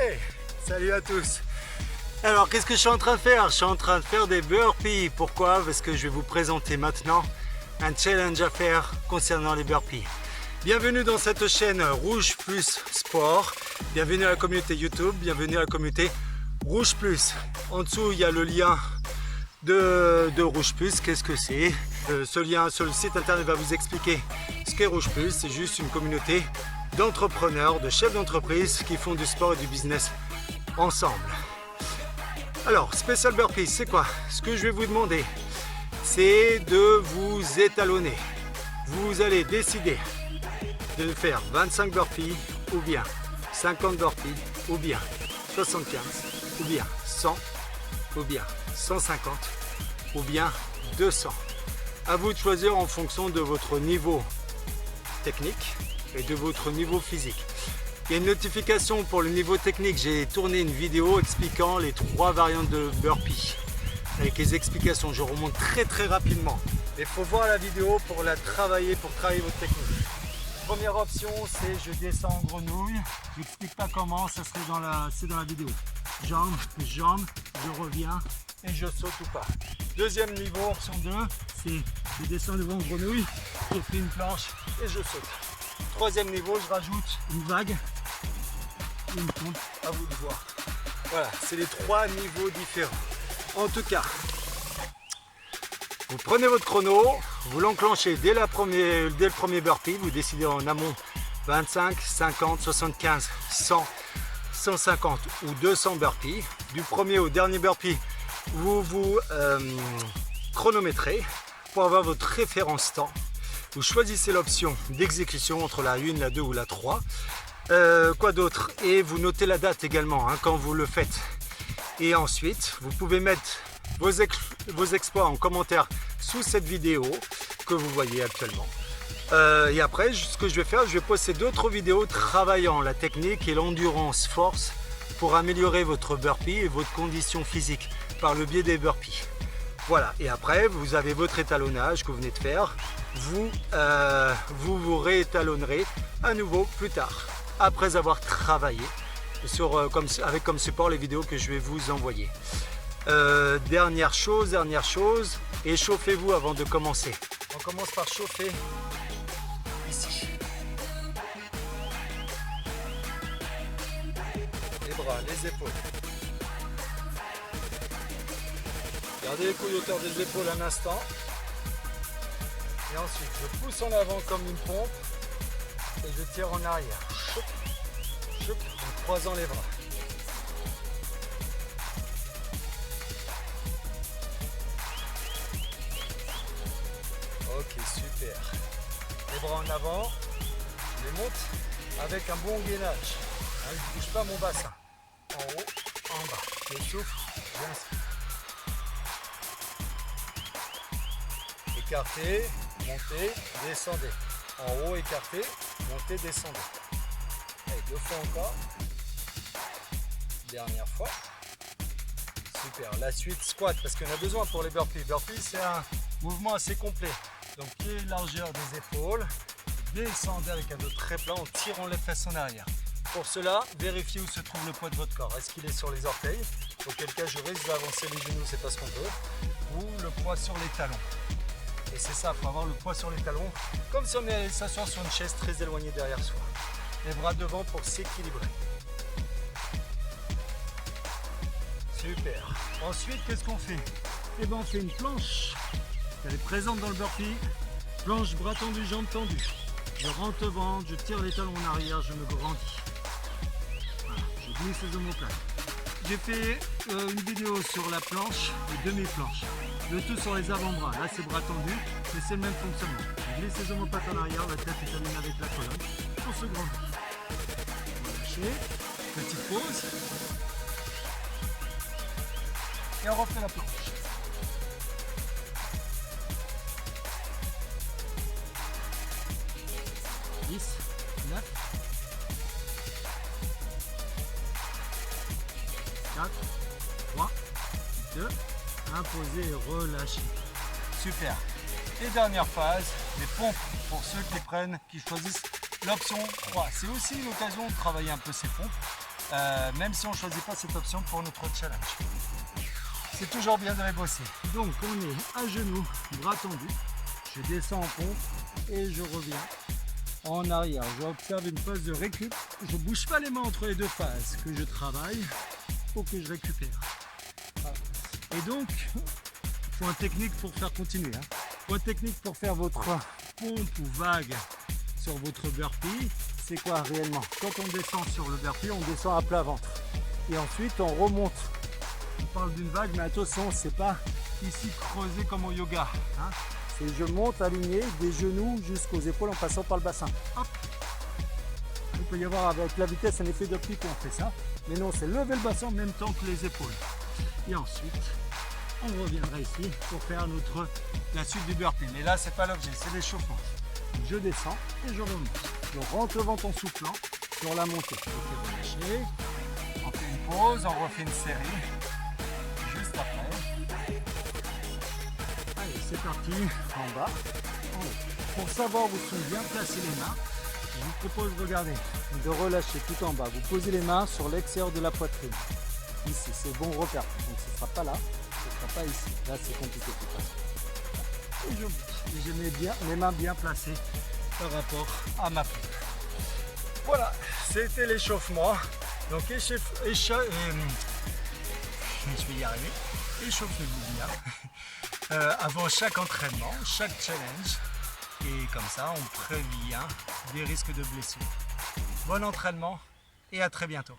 Hey, salut à tous. Alors qu'est-ce que je suis en train de faire? Je suis en train de faire des burpees. Pourquoi? Parce que je vais vous présenter maintenant un challenge à faire concernant les burpees. Bienvenue dans cette chaîne Rouge Plus Sport. Bienvenue à la communauté YouTube, bienvenue à la communauté Rouge Plus. En dessous il y a le lien de Rouge Plus. Qu'est-ce que c'est? Ce lien sur le site internet va vous expliquer ce qu'est Rouge Plus. C'est juste une communauté d'entrepreneurs, de chefs d'entreprise qui font du sport et du business ensemble. Alors, Special Burpees, c'est quoi? Ce que je vais vous demander, c'est de vous étalonner. Vous allez décider de faire 25 burpees, ou bien 50 burpees, ou bien 75, ou bien 100, ou bien 150, ou bien 200. À vous de choisir en fonction de votre niveau technique et de votre niveau physique. Il y a une notification pour le niveau technique. J'ai tourné une vidéo expliquant les 3 variantes de burpees avec les explications. Je remonte très rapidement. Il faut voir la vidéo pour la travailler, pour travailler votre technique. Première option, c'est je descends en grenouille. Je n'explique pas comment, ça serait dans la vidéo. Jambes, je reviens et je saute ou pas. Deuxième niveau, option 2, c'est je descends devant une grenouille, je fais une planche et je saute. Troisième niveau, je rajoute une vague, une pompe, à vous de voir. Voilà, c'est les 3 niveaux différents. En tout cas, vous prenez votre chrono, vous l'enclenchez dès le premier burpee, vous décidez en amont 25, 50, 75, 100, 150 ou 200 burpees. Du premier au dernier burpee, vous vous chronométrez pour avoir votre référence temps. Vous choisissez l'option d'exécution entre la 1, la 2 ou la 3. Quoi d'autre? Et vous notez la date également quand vous le faites. Et ensuite, vous pouvez mettre vos exploits en commentaire sous cette vidéo que vous voyez actuellement. Et après, ce que je vais faire, je vais poster d'autres vidéos travaillant la technique et l'endurance force pour améliorer votre burpee et votre condition physique par le biais des burpees. Voilà, et après, vous avez votre étalonnage que vous venez de faire. Vous vous réétalonnerez à nouveau plus tard, après avoir travaillé avec comme support les vidéos que je vais vous envoyer. Dernière chose, échauffez-vous avant de commencer. On commence par chauffer ici. Les bras, les épaules. Gardez les couilles hauteur des épaules un instant. Et ensuite, je pousse en avant comme une pompe et je tire en arrière. Choup, choup, en croisant les bras. Ok, super. Les bras en avant, je les monte avec un bon gainage. Je ne bouge pas mon bassin. En haut, en bas. Je souffle, j'inspire. Écartez, montez, descendez. En haut, écartez, montez, descendez. Allez, 2 fois encore. Dernière fois. Super. La suite, squat, parce qu'on a besoin pour les burpees. Burpees, c'est un mouvement assez complet. Donc, pied, largeur des épaules. Descendez avec un dos très plat en tirant les fesses en arrière. Pour cela, vérifiez où se trouve le poids de votre corps. Est-ce qu'il est sur les orteils? Auquel cas, je risque d'avancer les genoux, c'est pas ce qu'on veut. Ou le poids sur les talons. Et c'est ça, il faut avoir le poids sur les talons, comme si on allait s'asseoir sur une chaise très éloignée derrière soi. Les bras devant pour s'équilibrer. Super. Ensuite, qu'est-ce qu'on fait? Eh bien, on fait une planche. Elle est présente dans le burpee. Planche, bras tendus, jambes tendues. Je rentre devant, je tire les talons en arrière, je me grandis. Voilà, je glisse les omoplates. J'ai fait une vidéo sur la planche et demi-planche. Le tout sur les avant-bras. Là, c'est bras tendus, mais c'est le même fonctionnement. On glisse les omoplates en arrière, la tête est alignée avec la colonne. On se grandit. On va lâcher. Petite pause. Et on refait la planche. « 10, 9, 4, 3, 2, imposer et relâcher. » Super. Et dernière phase, les pompes pour ceux qui choisissent l'option 3. C'est aussi une occasion de travailler un peu ces pompes. même si on ne choisit pas cette option pour notre challenge. C'est toujours bien de les bosser. Donc on est à genoux, bras tendus. Je descends en pompe et je reviens en arrière. J'observe une phase de récup. Je ne bouge pas les mains entre les deux phases que je travaille pour que je récupère. Et donc, point technique pour faire continuer. Point technique pour faire votre pompe ou vague sur votre burpee, c'est quoi réellement? Quand on descend sur le burpee, on descend à plat ventre. Et ensuite, on remonte. On parle d'une vague, mais attention, c'est pas ici creusé comme au yoga. C'est je monte aligné des genoux jusqu'aux épaules en passant par le bassin. Hop. Il peut y avoir avec la vitesse un effet d'optique quand on fait ça. Mais non, c'est lever le bassin en même temps que les épaules. Et ensuite, on reviendra ici pour faire la suite du burpee. Mais là, c'est pas l'objet, c'est l'échauffement. Je descends et je remonte. Je rentre le ventre en souplant sur la montée. Ok, relâché. On fait une pause, on refait une série. Juste après. Allez, c'est parti. En bas. En haut. Pour savoir où sont bien placées les mains, je vous propose, regardez, de relâcher tout en bas. Vous posez les mains sur l'extérieur de la poitrine. Ici, c'est bon repère. Donc ce ne sera pas là, ce ne sera pas ici. Là, c'est compliqué de toute façon. Et je monte. Et je mets bien les mains bien placées par rapport à ma pompe. Voilà, c'était l'échauffement. Donc je vais y arriver. Échauffez-vous bien avant chaque entraînement, chaque challenge. Et comme ça, on prévient des risques de blessures. Bon entraînement et à très bientôt.